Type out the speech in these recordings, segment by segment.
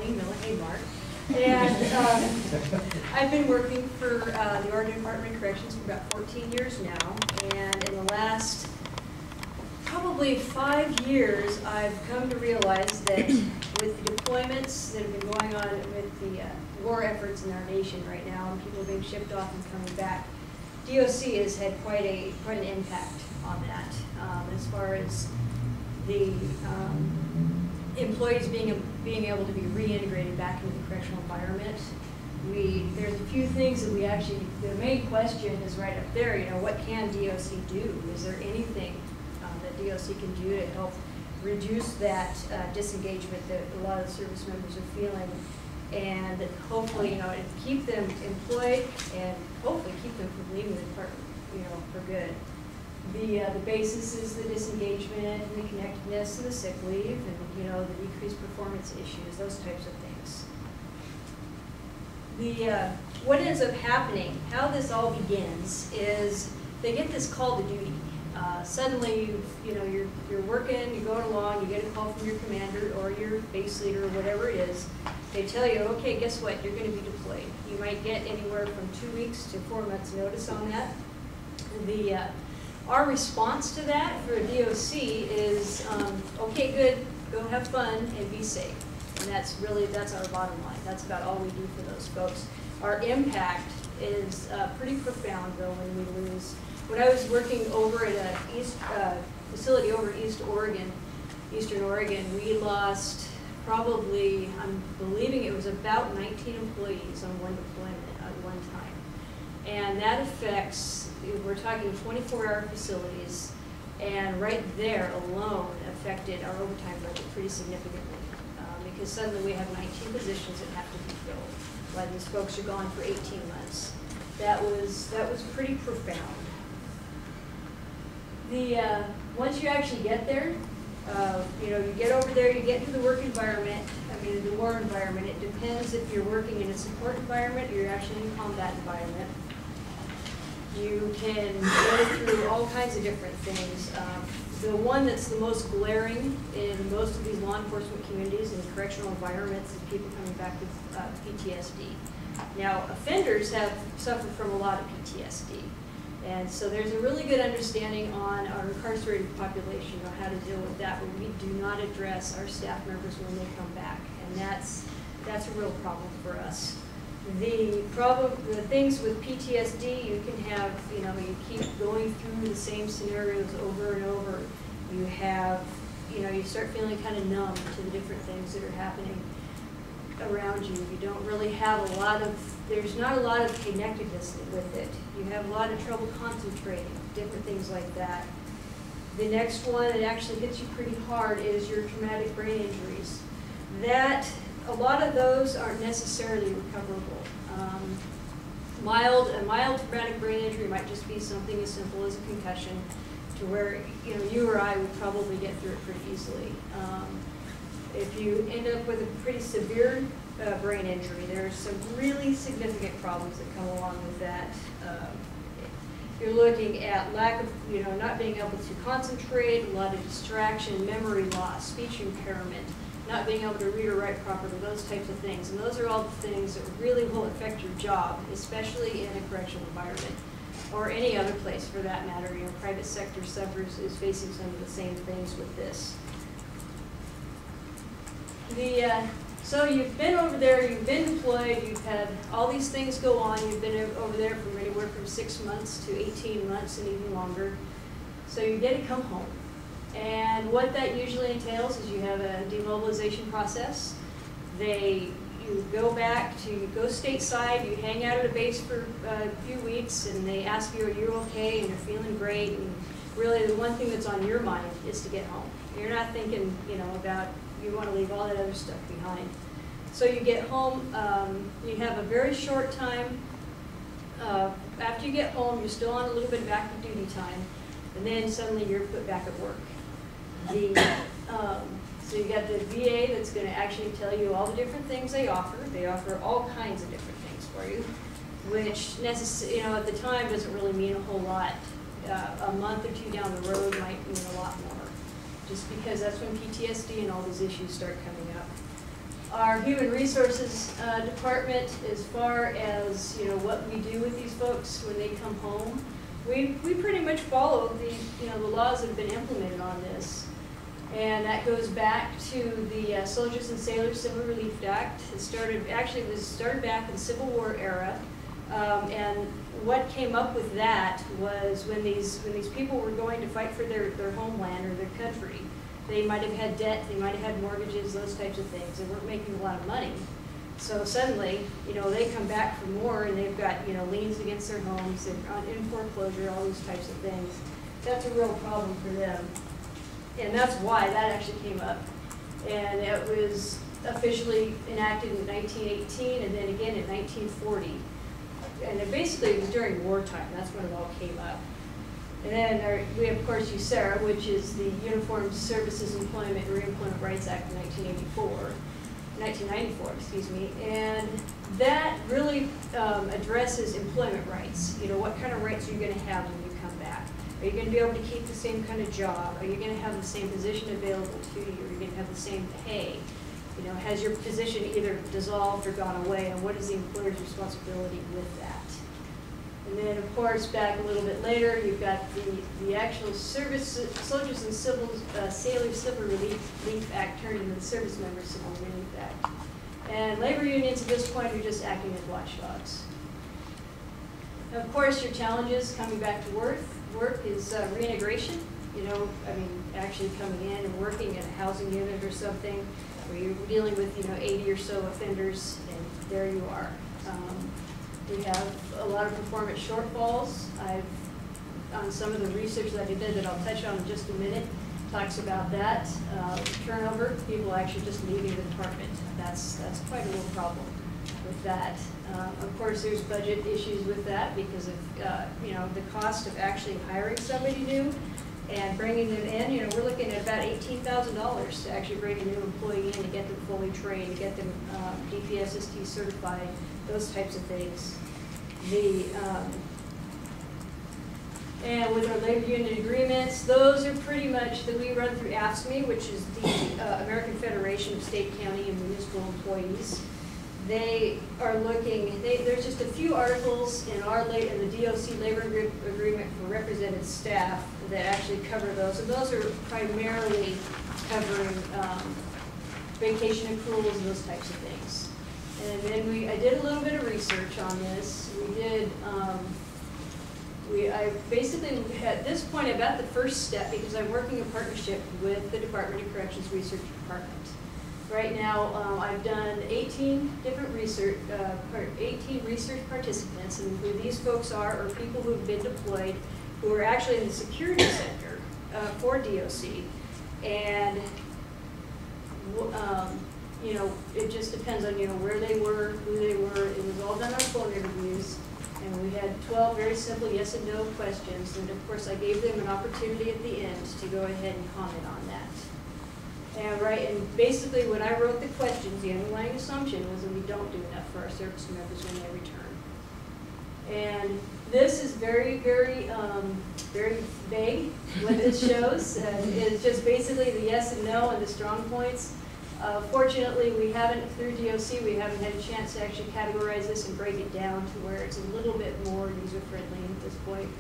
Colleen Miller. Hey, Mark. And I've been working for the Oregon Department of Corrections for about 14 years now, and in the last probably 5 years, I've come to realize that with the deployments that have been going on with the war efforts in our nation right now, and people being shipped off and coming back, DOC has had quite an impact on that, as far as the employees being able to be reintegrated back into the correctional environment. There's a few things that we actually, the main question is right up there, you know, what can DOC do? Is there anything that DOC can do to help reduce that disengagement that a lot of the service members are feeling, and that hopefully, you know, keep them employed and hopefully keep them from leaving the department, you know, for good. The basis is the disengagement and the connectedness and the sick leave and, you know, the decreased performance issues, those types of things. What ends up happening, how this all begins, is they get this call to duty. Suddenly, you're working, you're going along, you get a call from your commander or your base leader or whatever it is. They tell you, okay, guess what, you're going to be deployed. You might get anywhere from 2 weeks to 4 months notice on that. Our response to that for DOC is, okay, good, go have fun and be safe. And that's our bottom line. That's about all we do for those folks. Our impact is pretty profound, though, when we lose. When I was working over at a facility over Eastern Oregon, we lost probably, I'm believing it was about 19 employees on one deployment at one time. And that affects, we're talking 24-hour facilities, and right there alone affected our overtime budget pretty significantly. Because suddenly we have 19 positions that have to be filled while these folks are gone for 18 months. That was pretty profound. Once you actually get there, you get over there, you get into the work environment, the war environment. It depends if you're working in a support environment or you're actually in a combat environment. You can go through all kinds of different things. The one that's the most glaring in most of these law enforcement communities and correctional environments is people coming back with PTSD. Now, offenders have suffered from a lot of PTSD. And so there's a really good understanding on our incarcerated population on how to deal with that, but we do not address our staff members when they come back. And that's a real problem for us. The things with PTSD, you can have, you keep going through the same scenarios over and over. You have, you start feeling kind of numb to the different things that are happening around you. You don't really have there's not a lot of connectedness with it. You have a lot of trouble concentrating, different things like that. The next one that actually hits you pretty hard is your traumatic brain injuries. A lot of those aren't necessarily recoverable. A mild traumatic brain injury might just be something as simple as a concussion, to where you or I would probably get through it pretty easily. If you end up with a pretty severe brain injury, there are some really significant problems that come along with that. You're looking at lack of, not being able to concentrate, a lot of distraction, memory loss, speech impairment, not being able to read or write properly, those types of things. And those are all the things that really will affect your job, especially in a correctional environment or any other place for that matter. Private sector is facing some of the same things with this. So you've been over there, you've been deployed, you've had all these things go on, you've been over there from anywhere from 6 months to 18 months and even longer. So you get to come home. And what that usually entails is you have a demobilization process. You go stateside, you hang out at a base for a few weeks, and they ask you, are you okay, and you're feeling great, and really the one thing that's on your mind is to get home. You're not thinking, about you want to leave all that other stuff behind. So you get home, you have a very short time. After you get home, you're still on a little bit of active duty time, and then suddenly you're put back at work. So you got the VA that's going to actually tell you all the different things they offer. They offer all kinds of different things for you, which at the time doesn't really mean a whole lot. A month or two down the road might mean a lot more, just because that's when PTSD and all these issues start coming up. Our human resources department, as far as what we do with these folks when they come home, we pretty much follow the laws that have been implemented on this, and that goes back to the Soldiers and Sailors Civil Relief Act. It started back in the Civil War era, and what came up with that was when these people were going to fight for their homeland or their country. They might have had debt, they might have had mortgages, those types of things. They weren't making a lot of money. So suddenly, they come back from war and they've got, liens against their homes, they're in foreclosure, all these types of things. That's a real problem for them. And that's why that actually came up. And it was officially enacted in 1918 and then again in 1940. And it basically was during wartime, that's when it all came up. And then we of course use SARA, which is the Uniformed Services Employment and Reemployment Rights Act of 1994, excuse me. And that really addresses employment rights. What kind of rights are you going to have when you come back? Are you going to be able to keep the same kind of job? Are you going to have the same position available to you? Are you going to have the same pay? Has your position either dissolved or gone away? And what is the employer's responsibility with that? And then, of course, back a little bit later, you've got the actual Soldiers and Sailors Civil Relief Act turned into the Service Members Civil Relief Act. And labor unions at this point are just acting as watchdogs. Of course, your challenges coming back to work is reintegration. Actually coming in and working in a housing unit or something where you're dealing with 80 or so offenders, and there you are. We have a lot of performance shortfalls. On some of the research that I did that I'll touch on in just a minute, talks about that. Turnover, people actually just leaving the department. That's quite a little problem with that. Of course, there's budget issues with that because of the cost of actually hiring somebody new and bringing them in. We're looking at about $18,000 to actually bring a new employee in, to get them fully trained, to get them DPSST certified, those types of things. And with our labor union agreements, those are pretty much that we run through AFSCME, which is the American Federation of State, County, and Municipal Employees. They are looking, there's just a few articles in the DOC labor agreement for represented staff that actually cover those, and those are primarily covering vacation accruals and those types of things. And then I did a little bit of research on this. I basically, at this point, I'm at the first step because I'm working in partnership with the Department of Corrections Research Department. Right now, I've done 18 different research, 18 research participants, and who these folks are people who have been deployed, who are actually in the security sector for DOC, and it just depends on where they were, who they were. It was all done on phone interviews, and we had 12 very simple yes and no questions, and of course I gave them an opportunity at the end to go ahead and comment on that. And basically when I wrote the questions, the underlying assumption was that we don't do enough for our service members when they return. And this is very, very, very vague, what this shows. It's just basically the yes and no and the strong points. Fortunately, we haven't, through DOC, we haven't had a chance to actually categorize this and break it down to where it's a little bit more user-friendly at this point.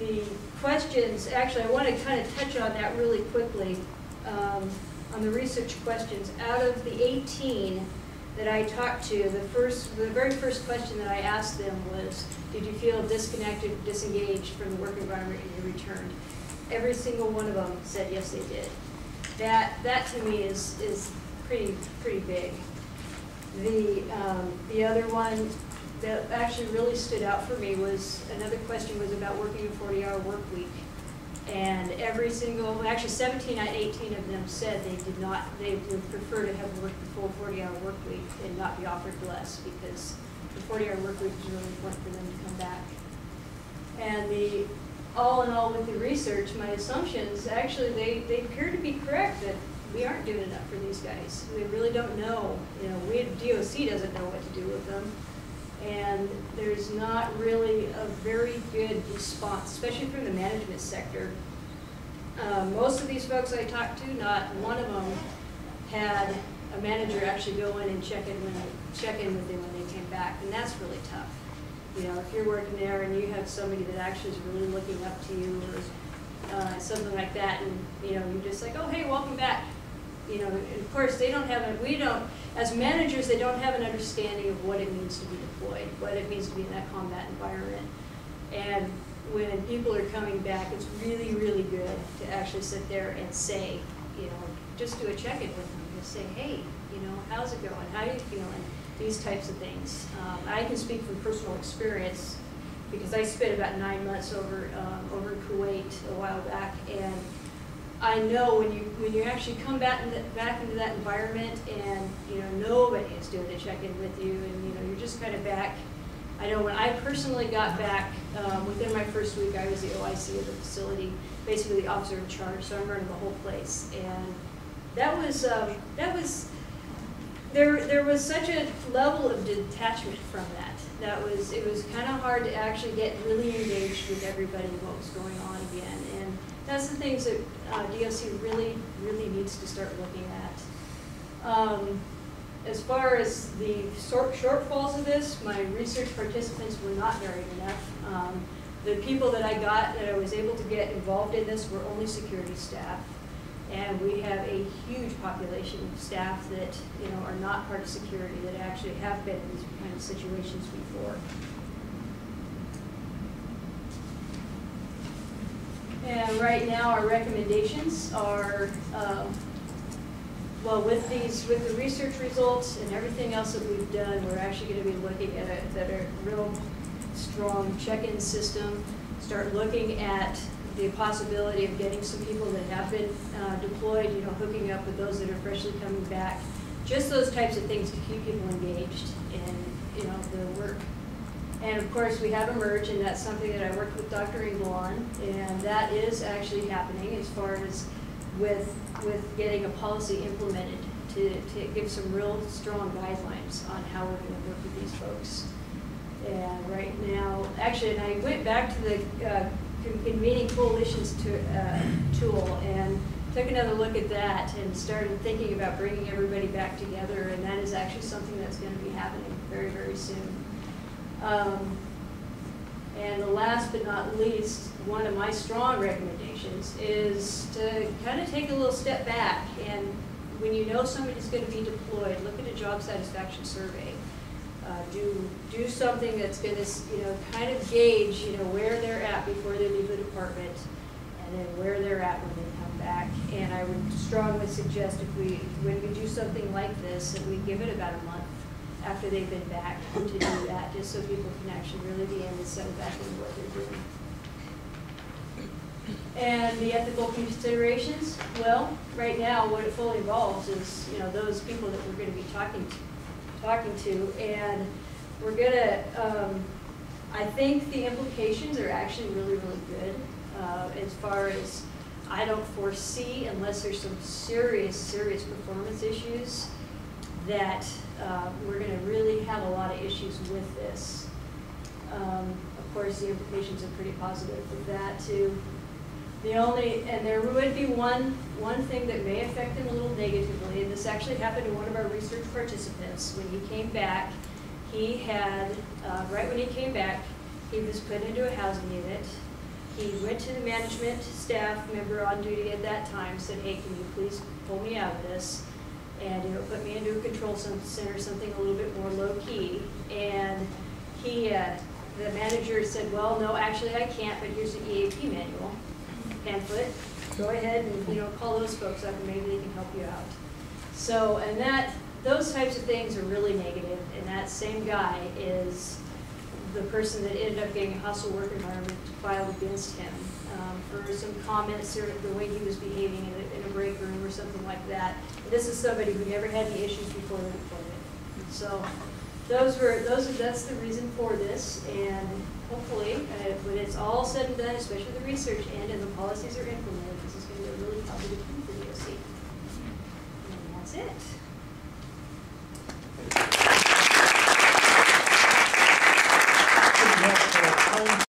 The questions, actually, I want to kind of touch on that really quickly. On the research questions, out of the 18 that I talked to, the very first question that I asked them was, did you feel disconnected, disengaged from the work environment when you returned? Every single one of them said yes, they did. That to me is pretty big. The other one that actually really stood out for me was, another question was about working a 40-hour work week. And every single, actually 17 out of 18 of them said they would prefer to have worked the full 40-hour work week and not be offered less, because the 40-hour work week is really important for them to come back. And all in all with the research, my assumptions, actually they appear to be correct that we aren't doing enough for these guys. We really don't know, DOC doesn't know what to do with them. And there's not really a very good response, especially from the management sector. Most of these folks I talked to, not one of them had a manager actually go in and check in with them when they came back, and that's really tough. You know, if you're working there and you have somebody that actually is really looking up to you or something like that, and you know, you're just like, oh hey, welcome back. You know, and of course they don't have we don't, as managers, they don't have an understanding of what it means to be deployed, what it means to be in that combat environment. And when people are coming back, it's really, really good to actually sit there and say, you know, just do a check-in with them. Just say, hey, you know, how's it going? How are you feeling? These types of things. I can speak from personal experience because I spent about 9 months over in Kuwait a while back, and I know when you actually come back into that environment, and you know nobody is doing a check-in with you, and you know you're just kind of back. I know when I personally got back, within my first week, I was the OIC of the facility, basically the officer in charge, so I'm running the whole place, and that was there was such a level of detachment from that. It was kind of hard to actually get really engaged with everybody and what was going on again. And that's the things that DOC really, really needs to start looking at. As far as the shortfalls of this, my research participants were not very enough. The people that I was able to get involved in this were only security staff. And we have a huge population of staff that, you know, are not part of security, that actually have been in these kind of situations before. And right now, our recommendations are, well, with the research results and everything else that we've done, we're actually going to be looking at a real strong check-in system. Start looking at the possibility of getting some people that have been deployed, you know, hooking up with those that are freshly coming back. Just those types of things to keep people engaged in, you know, their work. And of course, we have Emerge, and that's something that I worked with Dr. Engel on, and that is actually happening as far as with getting a policy implemented to give some real strong guidelines on how we're going to work with these folks. And right now, actually, and I went back to the Convening Coalitions tool and took another look at that and started thinking about bringing everybody back together, and that is actually something that's going to be happening very, very soon. And the last but not least, one of my strong recommendations is to kind of take a little step back, and when you know somebody's going to be deployed, look at a job satisfaction survey. Do something that's going to, you know, kind of gauge, you know, where they're at before they leave the department, and then where they're at when they come back. And I would strongly suggest when we do something like this, that we give it about a month after they've been back to do that, just so people can actually really be in and settle back into what they're doing. And the ethical considerations, well, right now what it fully involves is, you know, those people that we're going to be talking to, and we're going to, I think the implications are actually really, really good. As far as, I don't foresee, unless there's some serious, serious performance issues, that we're going to really have a lot of issues with this. Of course, the implications are pretty positive with that too. And there would be one thing that may affect him a little negatively, and this actually happened to one of our research participants. When he came back, he had, right when he came back, he was put into a housing unit. He went to the management staff member on duty at that time, said, hey, can you please pull me out of this? And, you know, put me into a control center, something a little bit more low-key. And the manager said, well, no, actually I can't, but here's an EAP manual. Pamphlet, go ahead and, you know, call those folks up and maybe they can help you out. So, and those types of things are really negative, and that same guy is the person that ended up getting a hostile work environment filed against him for some comments or the way he was behaving in a break room or something like that. And this is somebody who never had any issues before the deployment. So that's the reason for this, and hopefully, when it's all said and done, especially the research and the policies are implemented, this is going to be a really positive thing for DOC. And that's it.